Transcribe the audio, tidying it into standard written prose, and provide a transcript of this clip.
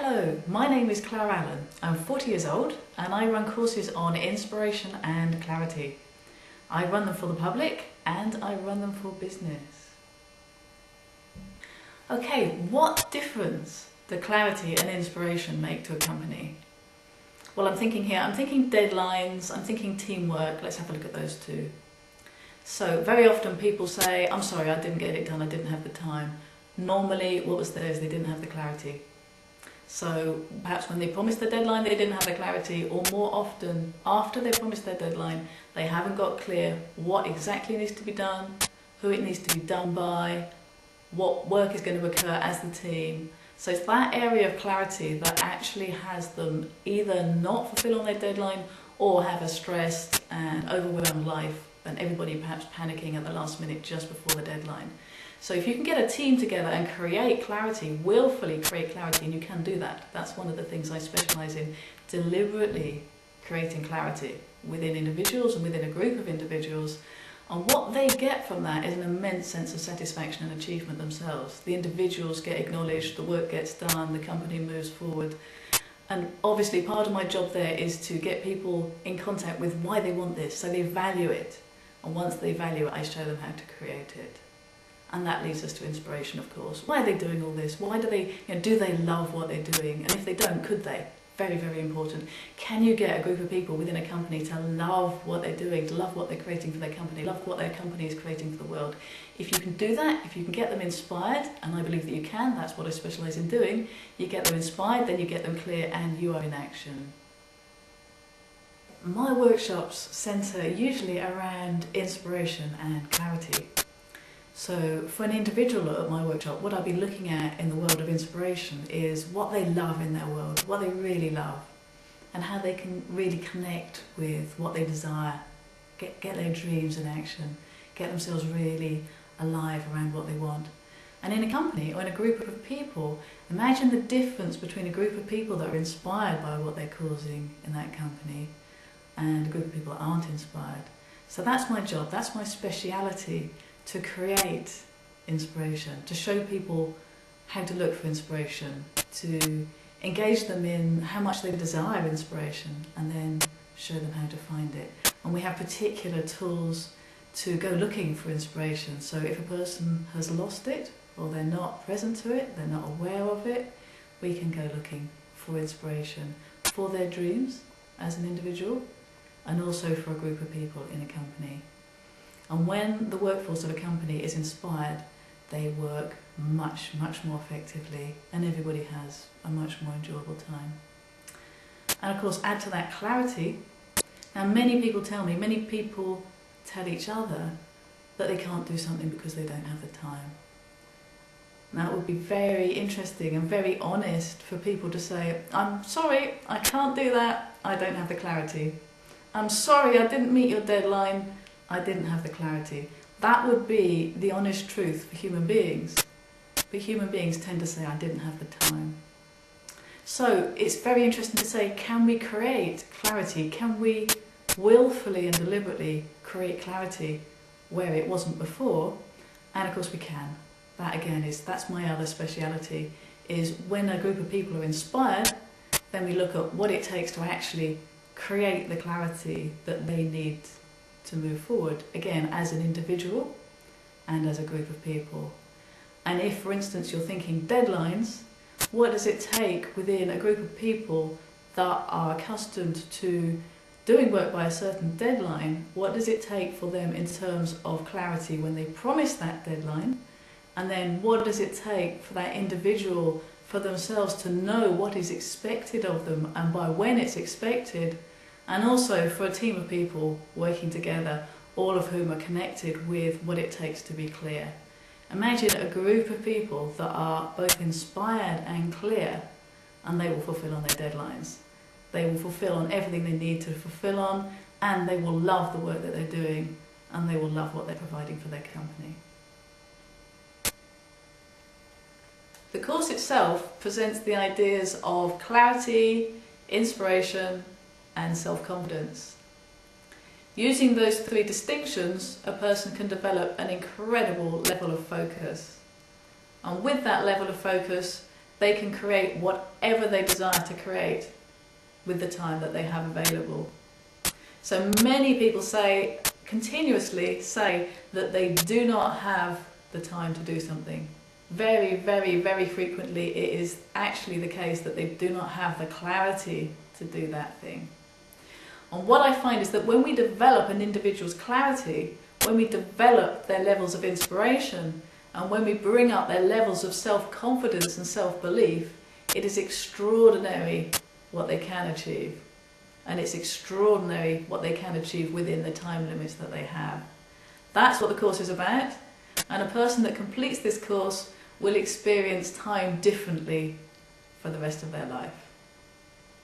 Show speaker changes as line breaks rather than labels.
Hello, my name is Clare Allen. I'm 40 years old and I run courses on inspiration and clarity. I run them for the public and I run them for business. Okay, what difference do clarity and inspiration make to a company? Well, I'm thinking deadlines, I'm thinking teamwork. Let's have a look at those two. So very often people say, I'm sorry, I didn't get it done, I didn't have the time. Normally what was theirs, they didn't have the clarity. So perhaps when they promised the deadline they didn't have the clarity, or more often after they promised their deadline they haven't got clear what exactly needs to be done, who it needs to be done by, what work is going to occur as the team. So it's that area of clarity that actually has them either not fulfill on their deadline or have a stressed and overwhelmed life and everybody perhaps panicking at the last minute just before the deadline. So if you can get a team together and create clarity, willfully create clarity, and you can do that. That's one of the things I specialise in, deliberately creating clarity within individuals and within a group of individuals. And what they get from that is an immense sense of satisfaction and achievement themselves. The individuals get acknowledged, the work gets done, the company moves forward. And obviously part of my job there is to get people in contact with why they want this, so they value it. And once they value it, I show them how to create it. And that leads us to inspiration, of course. Why are they doing all this? Why do they, do they love what they're doing? And if they don't, could they? Very, very important. Can you get a group of people within a company to love what they're doing, to love what they're creating for their company, love what their company is creating for the world? If you can do that, if you can get them inspired, and I believe that you can, that's what I specialise in doing, you get them inspired, then you get them clear, and you are in action. My workshops centre usually around inspiration and clarity. So for an individual at my workshop, what I'll be looking at in the world of inspiration is what they love in their world, what they really love, and how they can really connect with what they desire, get their dreams in action, get themselves really alive around what they want. And in a company or in a group of people, imagine the difference between a group of people that are inspired by what they're causing in that company and a group of people that aren't inspired. So that's my job, that's my speciality, to create inspiration, to show people how to look for inspiration, to engage them in how much they desire inspiration, and then show them how to find it. And we have particular tools to go looking for inspiration. So if a person has lost it, or they're not present to it, they're not aware of it, we can go looking for inspiration for their dreams as an individual, and also for a group of people in a company. And when the workforce of a company is inspired, they work much, much more effectively, and everybody has a much more enjoyable time. And of course, add to that clarity. Now many people tell each other that they can't do something because they don't have the time. Now it would be very interesting and very honest for people to say, I'm sorry, I can't do that, I don't have the clarity. I'm sorry, I didn't meet your deadline, I didn't have the clarity. That would be the honest truth for human beings. But human beings tend to say, I didn't have the time. So it's very interesting to say, can we create clarity? Can we willfully and deliberately create clarity where it wasn't before? And of course we can. That again that's my other speciality, is when a group of people are inspired, then we look at what it takes to actually create the clarity that they need to move forward, again as an individual and as a group of people. And if, for instance, you're thinking deadlines, what does it take within a group of people that are accustomed to doing work by a certain deadline? What does it take for them in terms of clarity when they promise that deadline? And then what does it take for that individual, for themselves, to know what is expected of them and by when it's expected? And also for a team of people working together, all of whom are connected with what it takes to be clear. Imagine a group of people that are both inspired and clear, and they will fulfill on their deadlines. They will fulfill on everything they need to fulfill on, and they will love the work that they're doing, and they will love what they're providing for their company. The course itself presents the ideas of clarity, inspiration, and self-confidence. Using those three distinctions, a person can develop an incredible level of focus. And with that level of focus, they can create whatever they desire to create with the time that they have available. So many people continuously say that they do not have the time to do something. Very, very, very frequently it is actually the case that they do not have the clarity to do that thing. And what I find is that when we develop an individual's clarity, when we develop their levels of inspiration, and when we bring up their levels of self-confidence and self-belief, it is extraordinary what they can achieve. And it's extraordinary what they can achieve within the time limits that they have. That's what the course is about. And a person that completes this course will experience time differently for the rest of their life.